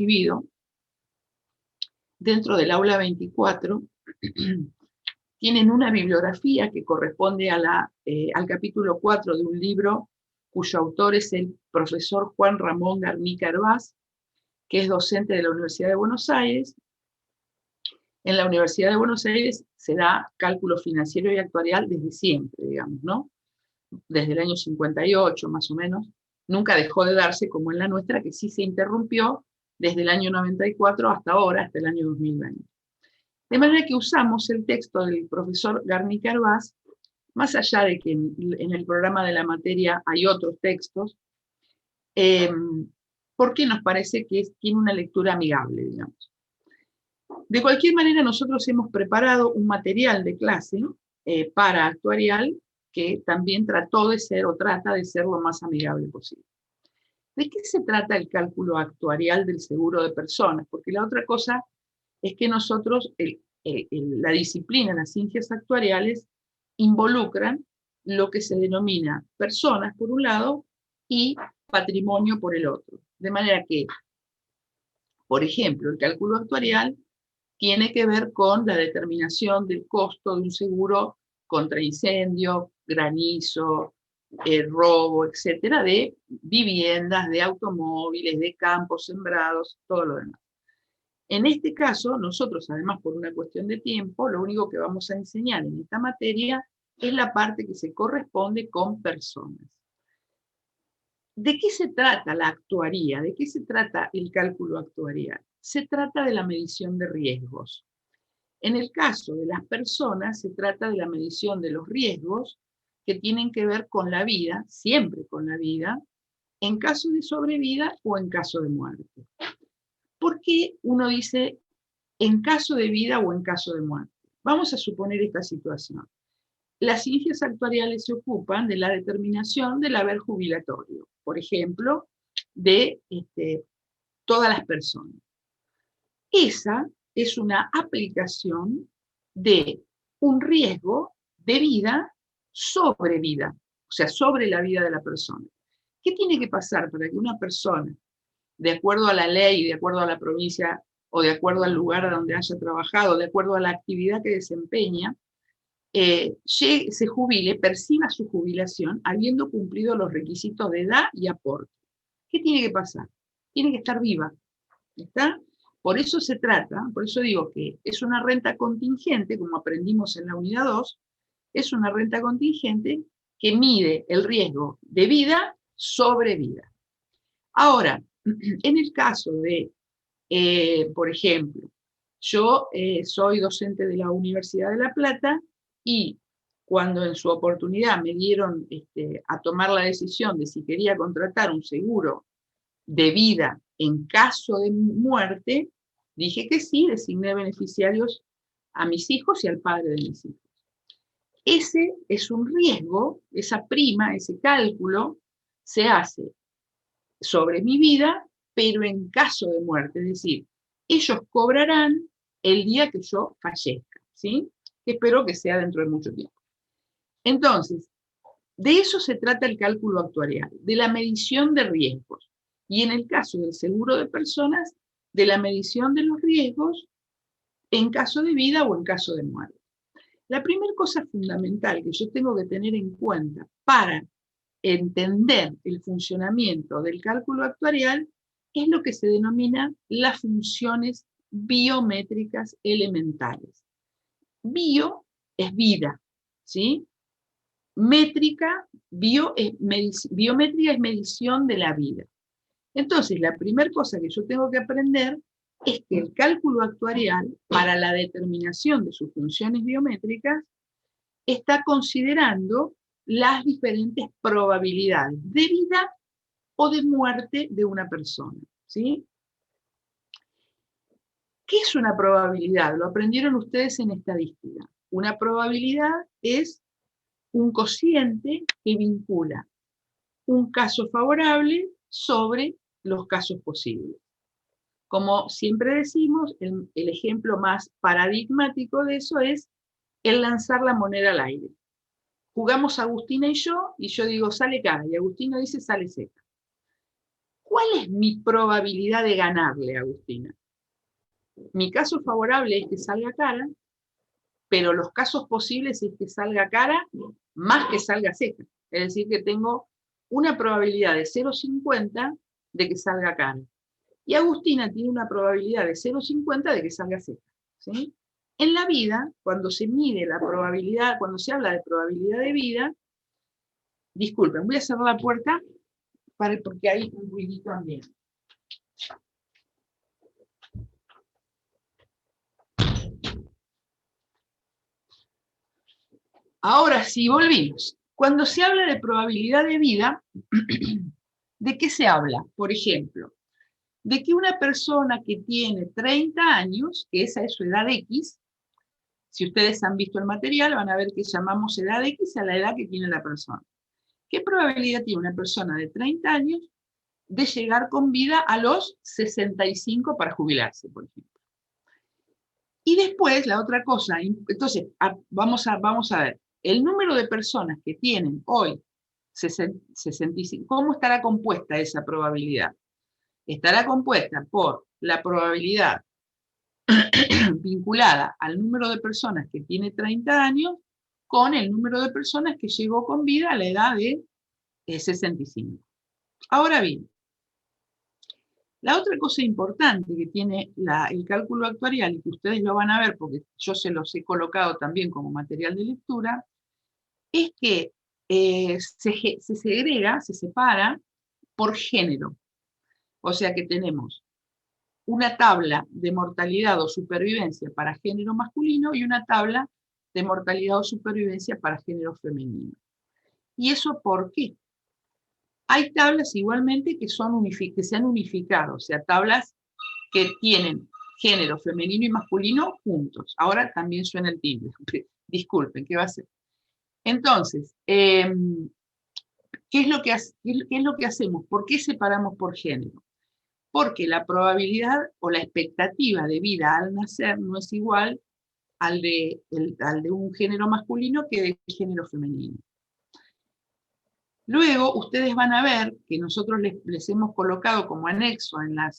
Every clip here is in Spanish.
recibido, dentro del aula 24, tienen una bibliografía que corresponde al capítulo 4 de un libro cuyo autor es el profesor Juan Ramón Garnica Hervás, que es docente de la Universidad de Buenos Aires. En la Universidad de Buenos Aires se da cálculo financiero y actuarial desde siempre, digamos, ¿no? Desde el año 58 más o menos. Nunca dejó de darse como en la nuestra, que sí se interrumpió desde el año 94 hasta ahora, hasta el año 2020. De manera que usamos el texto del profesor Garnica Hervás, más allá de que en el programa de la materia hay otros textos, porque nos parece que tiene una lectura amigable, digamos. De cualquier manera, nosotros hemos preparado un material de clase para actuarial que también trató de ser o trata de ser lo más amigable posible. ¿De qué se trata el cálculo actuarial del seguro de personas? Porque la otra cosa es que nosotros, la disciplina, las ciencias actuariales, involucran lo que se denomina personas por un lado y patrimonio por el otro. De manera que, por ejemplo, el cálculo actuarial tiene que ver con la determinación del costo de un seguro contra incendio, granizo, robo, etcétera, de viviendas, de automóviles, de campos sembrados, todo lo demás. En este caso, nosotros, además por una cuestión de tiempo, lo único que vamos a enseñar en esta materia es la parte que se corresponde con personas. ¿De qué se trata la actuaría? ¿De qué se trata el cálculo actuarial? Se trata de la medición de riesgos. En el caso de las personas, se trata de la medición de los riesgos que tienen que ver con la vida, siempre con la vida, en caso de sobrevida o en caso de muerte. ¿Por qué uno dice en caso de vida o en caso de muerte? Vamos a suponer esta situación. Las ciencias actuariales se ocupan de la determinación del haber jubilatorio, por ejemplo, de todas las personas. Esa es una aplicación de un riesgo de vida sobre vida, o sea, sobre la vida de la persona. ¿Qué tiene que pasar para que una persona, de acuerdo a la ley, de acuerdo a la provincia o de acuerdo al lugar donde haya trabajado, de acuerdo a la actividad que desempeña, se jubile, perciba su jubilación habiendo cumplido los requisitos de edad y aporte? ¿Qué tiene que pasar? Tiene que estar viva, ¿está? Por eso se trata, por eso digo que es una renta contingente, como aprendimos en la unidad 2, es una renta contingente que mide el riesgo de vida sobre vida. Ahora, en el caso de, por ejemplo, yo soy docente de la Universidad de La Plata y cuando en su oportunidad me dieron a tomar la decisión de si quería contratar un seguro de vida en caso de muerte, dije que sí, designé beneficiarios a mis hijos y al padre de mis hijos. Ese es un riesgo, esa prima, ese cálculo, se hace sobre mi vida, pero en caso de muerte, es decir, ellos cobrarán el día que yo fallezca, ¿sí? Que espero que sea dentro de mucho tiempo. Entonces, de eso se trata el cálculo actuarial, de la medición de riesgos. Y en el caso del seguro de personas, de la medición de los riesgos en caso de vida o en caso de muerte. La primera cosa fundamental que yo tengo que tener en cuenta para entender el funcionamiento del cálculo actuarial es lo que se denomina las funciones biométricas elementales. Bio es vida, ¿sí? Métrica, biométrica es medición de la vida. Entonces, la primera cosa que yo tengo que aprender es que el cálculo actuarial, para la determinación de sus funciones biométricas, está considerando las diferentes probabilidades de vida o de muerte de una persona, ¿sí? ¿Qué es una probabilidad? Lo aprendieron ustedes en estadística. Una probabilidad es un cociente que vincula un caso favorable sobre los casos posibles. Como siempre decimos, el ejemplo más paradigmático de eso es el lanzar la moneda al aire. Jugamos Agustina y yo digo sale cara, y Agustina dice sale seca. ¿cuál es mi probabilidad de ganarle, Agustina? Mi caso favorable es que salga cara, pero los casos posibles es que salga cara más que salga seca. Es decir, que tengo una probabilidad de 0,50 de que salga cara. Y Agustina tiene una probabilidad de 0,50 de que salga seca. ¿Sí? En la vida, cuando se mide la probabilidad, cuando se habla de probabilidad de vida, disculpen, voy a cerrar la puerta porque hay un ruidito ambiente. Ahora sí, volvimos. Cuando se habla de probabilidad de vida, ¿de qué se habla? Por ejemplo, de que una persona que tiene 30 años, que esa es su edad X, si ustedes han visto el material, van a ver que llamamos edad X a la edad que tiene la persona. ¿Qué probabilidad tiene una persona de 30 años de llegar con vida a los 65 para jubilarse, por ejemplo? Y después, la otra cosa, entonces, vamos a ver, el número de personas que tienen hoy 65, ¿cómo estará compuesta esa probabilidad? Estará compuesta por la probabilidad vinculada al número de personas que tiene 30 años con el número de personas que llegó con vida a la edad de 65. Ahora bien, la otra cosa importante que tiene el cálculo actuarial, y que ustedes lo van a ver porque yo se los he colocado también como material de lectura, es que se segrega, se separa por género. O sea que tenemos una tabla de mortalidad o supervivencia para género masculino y una tabla de mortalidad o supervivencia para género femenino. ¿Y eso por qué? Hay tablas igualmente que se han unificado, o sea, tablas que tienen género femenino y masculino juntos. Ahora también suena el timbre. Disculpen, ¿qué va a ser? Entonces, ¿qué es lo que hacemos? ¿Por qué separamos por género? Porque la probabilidad o la expectativa de vida al nacer no es igual al de un género masculino que del género femenino. Luego, ustedes van a ver que nosotros les hemos colocado como anexo en la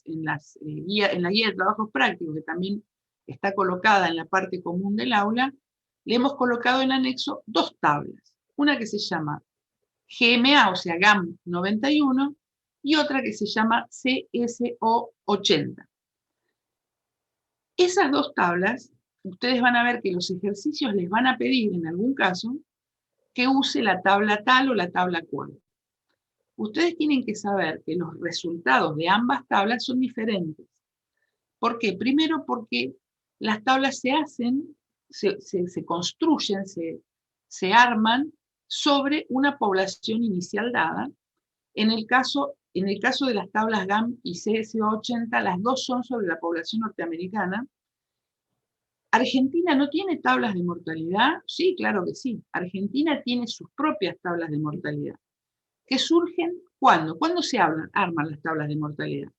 guía de trabajos prácticos, que también está colocada en la parte común del aula, le hemos colocado en anexo dos tablas. Una que se llama GMA, o sea, GAM 91, y otra que se llama CSO 80. Esas dos tablas, ustedes van a ver que los ejercicios les van a pedir, en algún caso, que use la tabla tal o la tabla cual. Ustedes tienen que saber que los resultados de ambas tablas son diferentes. ¿Por qué? Primero porque las tablas se hacen, se construyen, se arman sobre una población inicial dada. En el caso de las tablas GAM y CSO80, las dos son sobre la población norteamericana. ¿Argentina no tiene tablas de mortalidad? Sí, claro que sí. Argentina tiene sus propias tablas de mortalidad, que surgen ¿cuándo? ¿Cuándo se arman las tablas de mortalidad?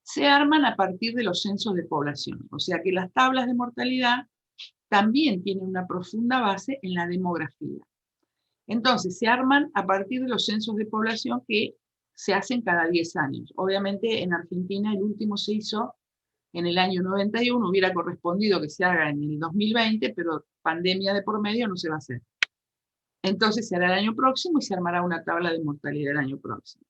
Se arman a partir de los censos de población. O sea que las tablas de mortalidad también tienen una profunda base en la demografía. Entonces, se arman a partir de los censos de población que se hacen cada 10 años. Obviamente, en Argentina el último se hizo en el año 91, hubiera correspondido que se haga en el 2020, pero pandemia de por medio no se va a hacer. Entonces se hará el año próximo y se armará una tabla de mortalidad el año próximo.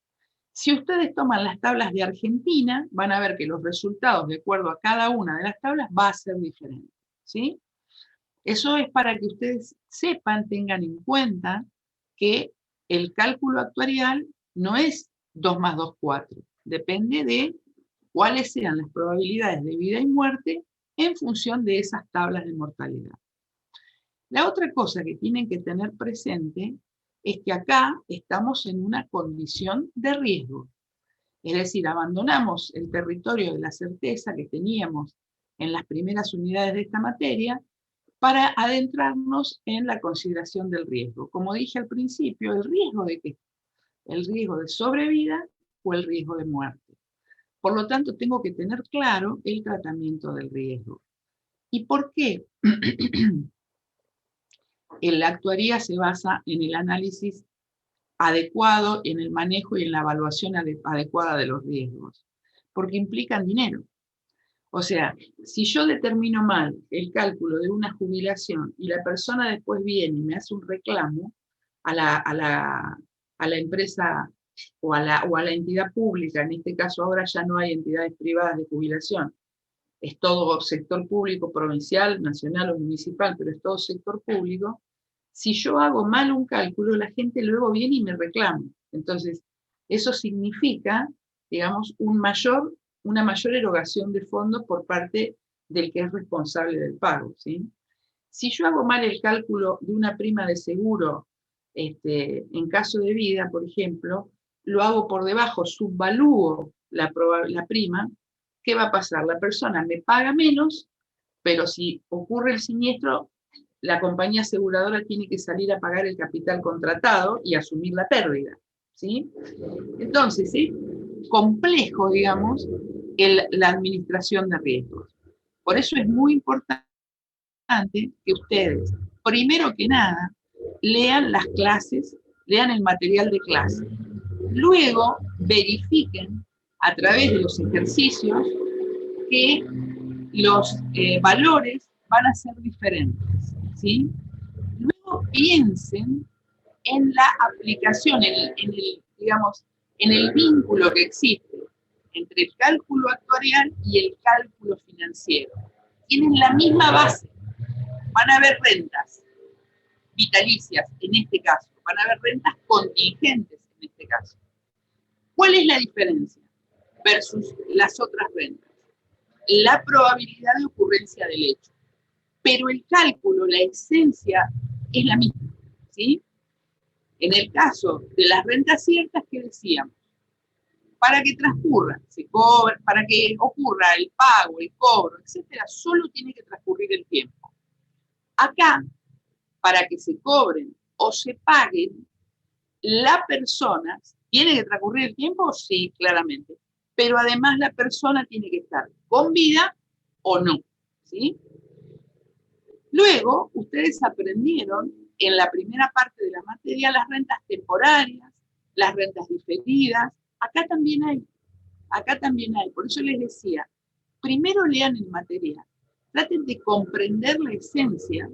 Si ustedes toman las tablas de Argentina, van a ver que los resultados, de acuerdo a cada una de las tablas, va a ser diferente. ¿Sí? Eso es para que ustedes sepan, tengan en cuenta que el cálculo actuarial no es 2 más 2, 4. Depende de cuáles sean las probabilidades de vida y muerte en función de esas tablas de mortalidad. La otra cosa que tienen que tener presente es que acá estamos en una condición de riesgo. Es decir, abandonamos el territorio de la certeza que teníamos en las primeras unidades de esta materia para adentrarnos en la consideración del riesgo. Como dije al principio, ¿el riesgo de qué? ¿El riesgo de sobrevida o el riesgo de muerte? Por lo tanto, tengo que tener claro el tratamiento del riesgo. ¿Y por qué? La actuaría se basa en el análisis adecuado en el manejo y en la evaluación adecuada de los riesgos, porque implican dinero. O sea, si yo determino mal el cálculo de una jubilación y la persona después viene y me hace un reclamo a la empresa o a la entidad pública, en este caso ahora ya no hay entidades privadas de jubilación, es todo sector público, provincial, nacional o municipal, pero es todo sector público. Si yo hago mal un cálculo, la gente luego viene y me reclama. Entonces, eso significa, digamos, una mayor erogación de fondos por parte del que es responsable del pago, ¿sí? Si yo hago mal el cálculo de una prima de seguro, en caso de vida, por ejemplo, lo hago por debajo, subvalúo la prima, ¿qué va a pasar? La persona me paga menos, pero si ocurre el siniestro, la compañía aseguradora tiene que salir a pagar el capital contratado y asumir la pérdida, ¿sí? Entonces, es complejo, digamos, la administración de riesgos. Por eso es muy importante que ustedes, primero que nada, lean las clases, lean el material de clase. Luego, verifiquen a través de los ejercicios que los valores van a ser diferentes, ¿sí? Luego piensen en la aplicación, digamos, en el vínculo que existe entre el cálculo actuarial y el cálculo financiero. Tienen la misma base. Van a haber rentas vitalicias en este caso, van a haber rentas contingentes en este caso. ¿Cuál es la diferencia versus las otras rentas? La probabilidad de ocurrencia del hecho. Pero el cálculo, la esencia, es la misma, ¿sí? En el caso de las rentas ciertas, ¿qué decíamos? Para que transcurra, para que ocurra el pago, el cobro, etcétera, solo tiene que transcurrir el tiempo. Acá, para que se cobren o se paguen, la persona, ¿tiene que transcurrir el tiempo? Sí, claramente. Pero además la persona tiene que estar con vida o no, ¿sí? Luego, ustedes aprendieron en la primera parte de la materia las rentas temporarias, las rentas diferidas. Acá también hay. Por eso les decía, primero lean el material, traten de comprender la esencia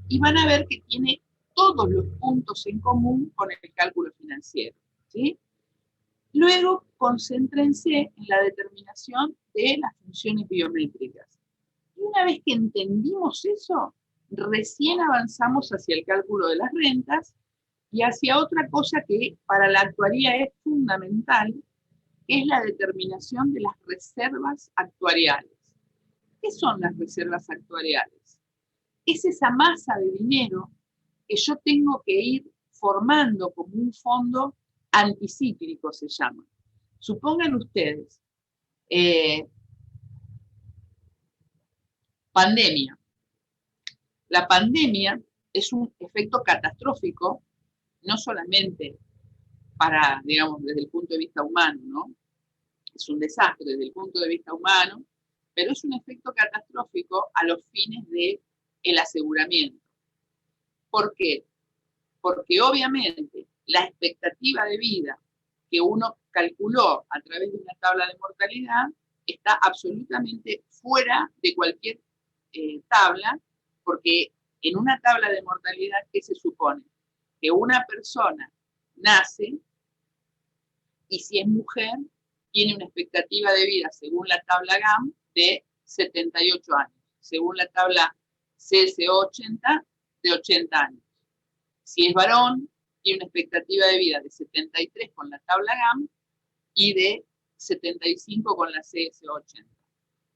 y van a ver que tiene todos los puntos en común con el cálculo financiero, ¿sí? Luego, concéntrense en la determinación de las funciones biométricas. Y una vez que entendimos eso, recién avanzamos hacia el cálculo de las rentas y hacia otra cosa que para la actuaría es fundamental, que es la determinación de las reservas actuariales. ¿Qué son las reservas actuariales? Es esa masa de dinero que yo tengo que ir formando como un fondo anticíclico, se llama. Supongan ustedes, pandemia. La pandemia es un efecto catastrófico, no solamente para, digamos, desde el punto de vista humano, ¿no? Es un desastre desde el punto de vista humano, pero es un efecto catastrófico a los fines del aseguramiento. ¿Por qué? Porque obviamente la expectativa de vida que uno calculó a través de una tabla de mortalidad está absolutamente fuera de cualquier tabla, porque en una tabla de mortalidad, ¿qué se supone? Que una persona nace y si es mujer, tiene una expectativa de vida, según la tabla GAM, de 78 años, según la tabla CSO80, de 80 años. Si es varón, tiene una expectativa de vida de 73 con la tabla GAM y de 75 con la CSO80.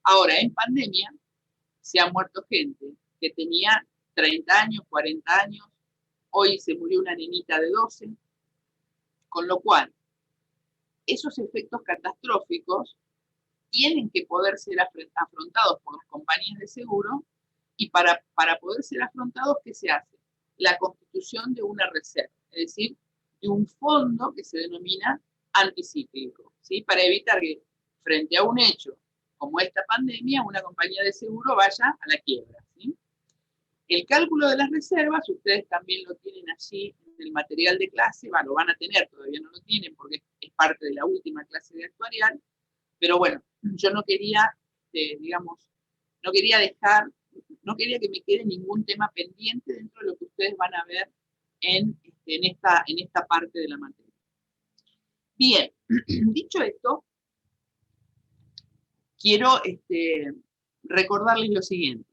Ahora, en pandemia, se ha muerto gente que tenía 30 años, 40 años, hoy se murió una nenita de 12, con lo cual esos efectos catastróficos tienen que poder ser afrontados por las compañías de seguro y para poder ser afrontados, ¿qué se hace? La constitución de una reserva, es decir, de un fondo que se denomina anticíclico, ¿sí? Para evitar que frente a un hecho como esta pandemia, una compañía de seguro vaya a la quiebra, ¿sí? El cálculo de las reservas, ustedes también lo tienen allí el material de clase, lo van a tener, todavía no lo tienen porque es parte de la última clase de actuarial, pero bueno, yo no quería, digamos, no quería dejar, no quería que me quede ningún tema pendiente dentro de lo que ustedes van a ver en esta parte de la materia. Bien, dicho esto, quiero recordarles lo siguiente.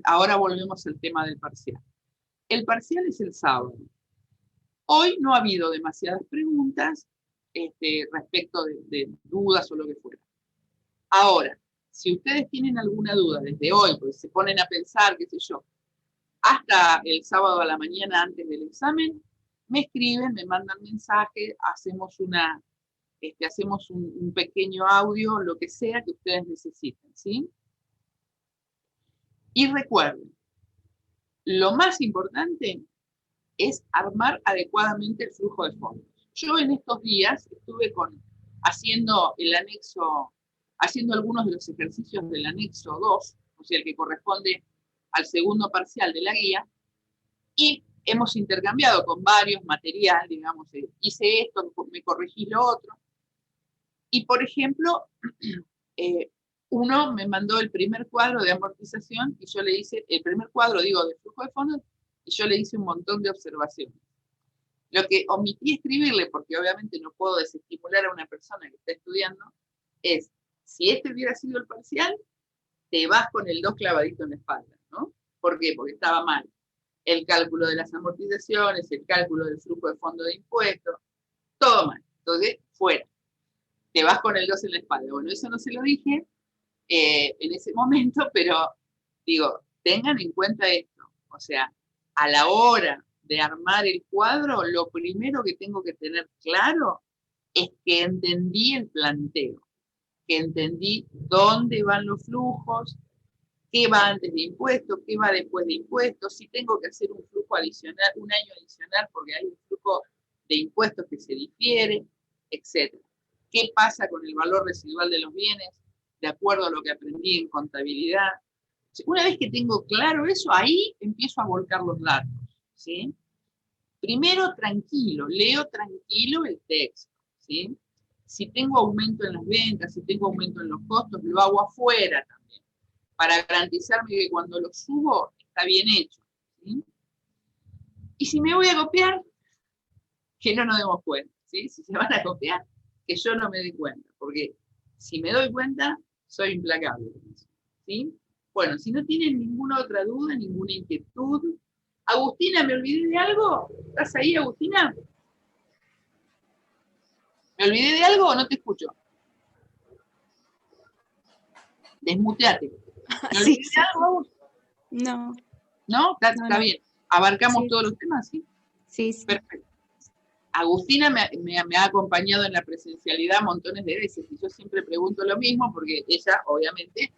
Ahora volvemos al tema del parcial. El parcial es el sábado. Hoy no ha habido demasiadas preguntas respecto de dudas o lo que fuera. Ahora, si ustedes tienen alguna duda desde hoy, pues se ponen a pensar, qué sé yo, hasta el sábado a la mañana antes del examen, me escriben, me mandan mensaje, hacemos un pequeño audio, lo que sea que ustedes necesiten, ¿sí? Y recuerden, lo más importante es armar adecuadamente el flujo de fondos. Yo en estos días estuve haciendo el anexo, haciendo algunos de los ejercicios del anexo 2, o sea, el que corresponde al segundo parcial de la guía, y hemos intercambiado con varios materiales, digamos, hice esto, me corregí lo otro, y por ejemplo, uno me mandó el primer cuadro de amortización, y yo le hice, el primer cuadro, digo, de flujo de fondos, y yo le hice un montón de observaciones. Lo que omití escribirle, porque obviamente no puedo desestimular a una persona que está estudiando, es, si este hubiera sido el parcial, te vas con el 2 clavadito en la espalda, ¿no? ¿Por qué? Porque estaba mal. El cálculo de las amortizaciones, el cálculo del flujo de fondo de impuestos, todo mal. Entonces, fuera. Te vas con el 2 en la espalda. Bueno, eso no se lo dije en ese momento, pero digo, tengan en cuenta esto. O sea, a la hora de armar el cuadro, lo primero que tengo que tener claro es que entendí el planteo, que entendí dónde van los flujos, qué va antes de impuestos, qué va después de impuestos, si tengo que hacer un flujo adicional, un año adicional porque hay un flujo de impuestos que se difiere, etc. ¿Qué pasa con el valor residual de los bienes? De acuerdo a lo que aprendí en contabilidad. Una vez que tengo claro eso, ahí empiezo a volcar los datos, ¿sí? Primero, tranquilo, leo tranquilo el texto, ¿sí? Si tengo aumento en las ventas, si tengo aumento en los costos, lo hago afuera también, para garantizarme que cuando lo subo está bien hecho, ¿sí? Y si me voy a copiar, que no nos demos cuenta, ¿sí? Si se van a copiar, que yo no me dé cuenta, porque si me doy cuenta, soy implacable, ¿sí? Bueno, si no tienen ninguna otra duda, ninguna inquietud. Agustina, ¿me olvidé de algo? ¿Estás ahí, Agustina? ¿Me olvidé de algo o no te escucho? Desmuteate. ¿Me olvidé de algo? No. ¿No? Está bien. ¿Abarcamos todos los temas? ¿Sí? Sí. Perfecto. Agustina me ha acompañado en la presencialidad montones de veces y yo siempre pregunto lo mismo porque ella, obviamente,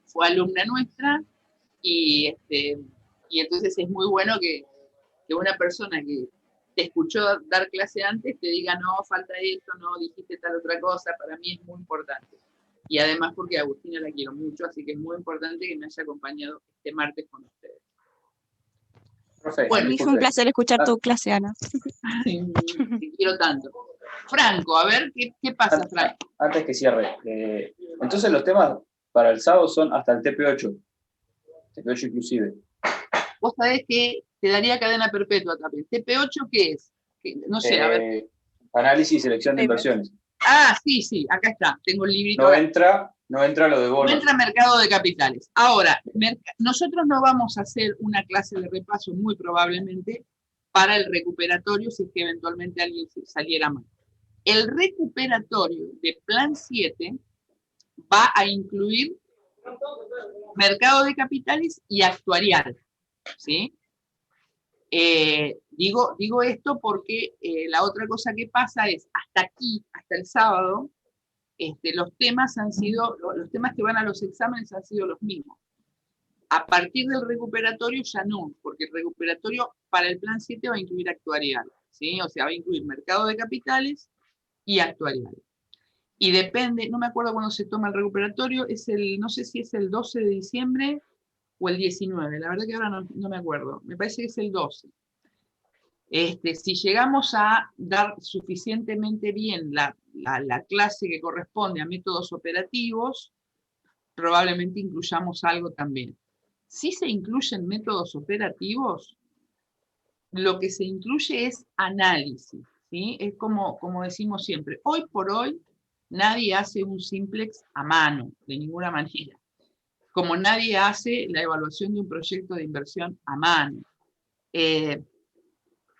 fue alumna nuestra y entonces es muy bueno que una persona que te escuchó dar clase antes te diga, no, falta esto, no, dijiste tal otra cosa, para mí es muy importante. Y además porque a Agustina la quiero mucho, así que es muy importante que me haya acompañado este martes con ustedes. Perfecto. Bueno, fue un placer escuchar tu clase, Ana. Te quiero tanto. Franco, a ver, ¿qué pasa, Franco? Antes que cierre, entonces los temas para el sábado son hasta el TP8, TP8 inclusive. Vos sabés que te daría cadena perpetua también. ¿TP8 qué es? No sé, a ver. Análisis y selección de inversiones. Ah, sí, acá está, tengo el librito. No entra lo de bonos. No entra mercado de capitales. Ahora, nosotros no vamos a hacer una clase de repaso muy probablemente para el recuperatorio si es que eventualmente alguien saliera mal. El recuperatorio de Plan 7 va a incluir mercado de capitales y actuarial, ¿sí? Digo esto porque la otra cosa que pasa es, hasta aquí, hasta el sábado, los temas que van a los exámenes han sido los mismos. A partir del recuperatorio ya no, porque el recuperatorio para el plan 7 va a incluir actuarial, ¿sí? O sea, va a incluir mercado de capitales y actuarial. Y depende, no me acuerdo cuándo se toma el recuperatorio, no sé si es el 12 de diciembre o el 19, la verdad que ahora no me acuerdo, me parece que es el 12. Si llegamos a dar suficientemente bien la clase que corresponde a métodos operativos, probablemente incluyamos algo también. Si se incluyen métodos operativos, lo que se incluye es análisis, ¿sí? Es como decimos siempre, hoy por hoy nadie hace un simplex a mano, de ninguna manera. Como nadie hace la evaluación de un proyecto de inversión a mano.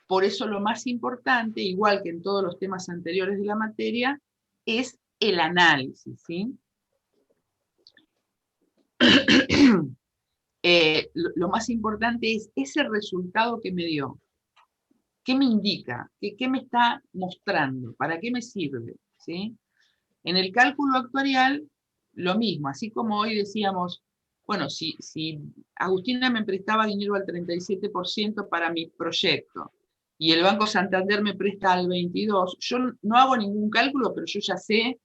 Por eso lo más importante, igual que en todos los temas anteriores de la materia, es el análisis, ¿sí? Lo más importante es ese resultado que me dio. ¿Qué me indica? ¿Qué me está mostrando? ¿Para qué me sirve? ¿Sí? En el cálculo actuarial, lo mismo. Así como hoy decíamos, bueno, si Agustina me prestaba dinero al 37% para mi proyecto y el Banco Santander me presta al 22%, yo no hago ningún cálculo, pero yo ya sé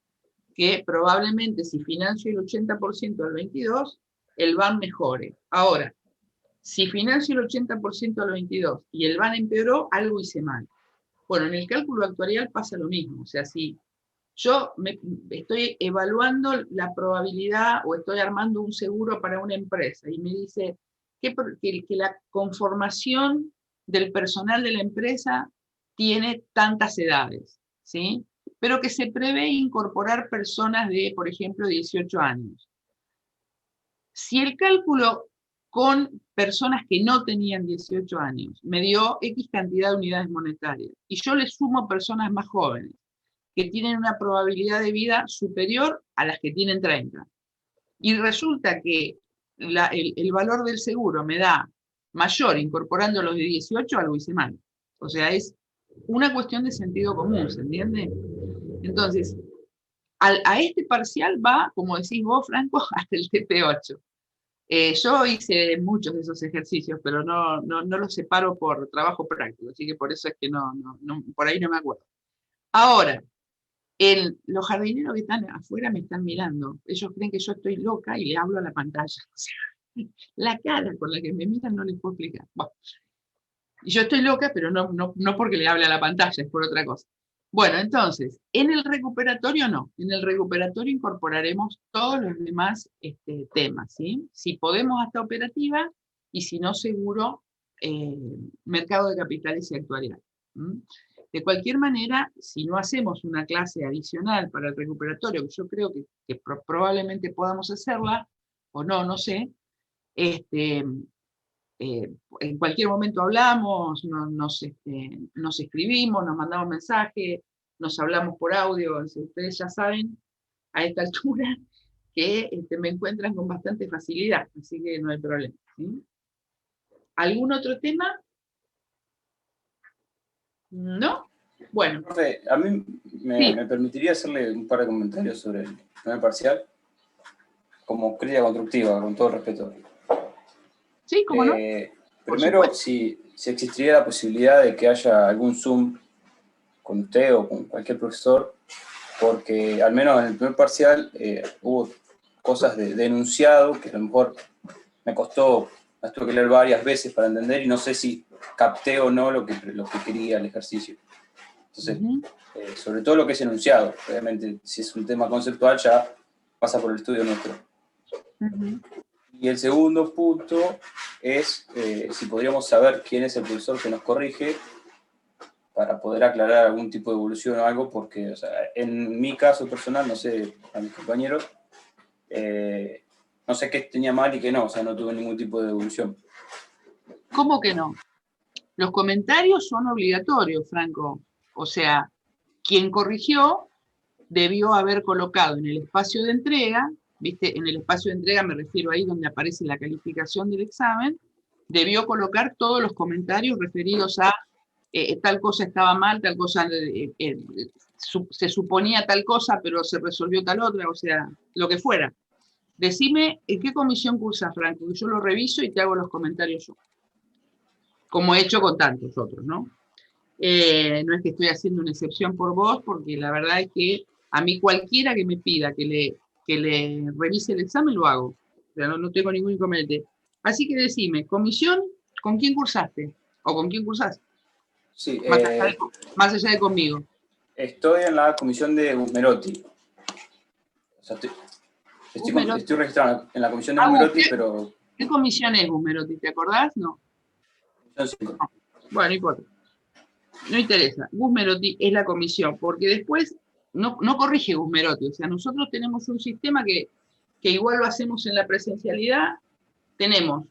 que probablemente si financio el 80% al 22%, el BAN mejore. Ahora, si financio el 80% al 22% y el BAN empeoró, algo hice mal. Bueno, en el cálculo actuarial pasa lo mismo. O sea, si yo estoy evaluando la probabilidad o estoy armando un seguro para una empresa y me dice que la conformación del personal de la empresa tiene tantas edades, ¿sí? Pero que se prevé incorporar personas de, por ejemplo, 18 años. Si el cálculo con personas que no tenían 18 años me dio X cantidad de unidades monetarias y yo le sumo personas más jóvenes que tienen una probabilidad de vida superior a las que tienen 30, y resulta que el valor del seguro me da mayor incorporando los de 18, algo hice mal. O sea, es una cuestión de sentido común, ¿se entiende? Entonces, a este parcial va, como decís vos, Franco, hasta el TP8. Yo hice muchos de esos ejercicios, pero no los separo por trabajo práctico, así que por eso es que por ahí no me acuerdo. Ahora, los jardineros que están afuera me están mirando. Ellos creen que yo estoy loca y le hablo a la pantalla. O sea, la cara con la que me miran no les puedo explicar. Bueno, y yo estoy loca, pero no porque le hable a la pantalla, es por otra cosa. Bueno, entonces, en el recuperatorio no. En el recuperatorio incorporaremos todos los demás temas, ¿sí? Si podemos hasta operativa, y si no, seguro, mercado de capitales y actuarial. De cualquier manera, si no hacemos una clase adicional para el recuperatorio, que yo creo que probablemente podamos hacerla, o no sé, en cualquier momento hablamos, nos escribimos, nos mandamos mensajes, nos hablamos por audio. Ustedes ya saben a esta altura que me encuentran con bastante facilidad, así que no hay problema, ¿sí? ¿Algún otro tema? ¿No? Bueno. Profe, a mí me permitiría hacerle un par de comentarios sobre el primer parcial, como crítica constructiva, con todo respeto. Sí, ¿cómo no? Primero, si existiría la posibilidad de que haya algún Zoom con usted o con cualquier profesor, porque al menos en el primer parcial hubo cosas de enunciado que a lo mejor me costó, las tuve que leer varias veces para entender y no sé si capté o no lo que quería el ejercicio. Entonces, sobre todo lo que es enunciado, obviamente si es un tema conceptual ya pasa por el estudio nuestro. Y el segundo punto es si podríamos saber quién es el profesor que nos corrige para poder aclarar algún tipo de evolución o algo, porque o sea, en mi caso personal, no sé, a mis compañeros, no sé qué tenía mal y qué no, o sea, no tuve ningún tipo de evolución. ¿Cómo que no? Los comentarios son obligatorios, Franco. O sea, quien corrigió debió haber colocado en el espacio de entrega, ¿viste? En el espacio de entrega me refiero ahí donde aparece la calificación del examen, debió colocar todos los comentarios referidos a tal cosa estaba mal, tal cosa, se suponía tal cosa, pero se resolvió tal otra, o sea, lo que fuera. Decime en qué comisión cursas, Franco, que yo lo reviso y te hago los comentarios yo, como he hecho con tantos otros, ¿no? No es que estoy haciendo una excepción por vos, porque la verdad es que a mí cualquiera que me pida que le revise el examen, lo hago. O sea, no tengo ningún inconveniente. Así que decime, comisión, ¿con quién cursaste? ¿O con quién cursás? Sí, más allá de conmigo. Estoy en la comisión de Gusmerotti. O sea, estoy registrado en la comisión de Gusmerotti, pero... ¿Qué comisión es Gusmerotti? ¿Te acordás? No. Comisión 5. No. Bueno, no importa. No interesa. Gusmerotti es la comisión, porque después no corrige Gusmerotti. O sea, nosotros tenemos un sistema que igual lo hacemos en la presencialidad. Tenemos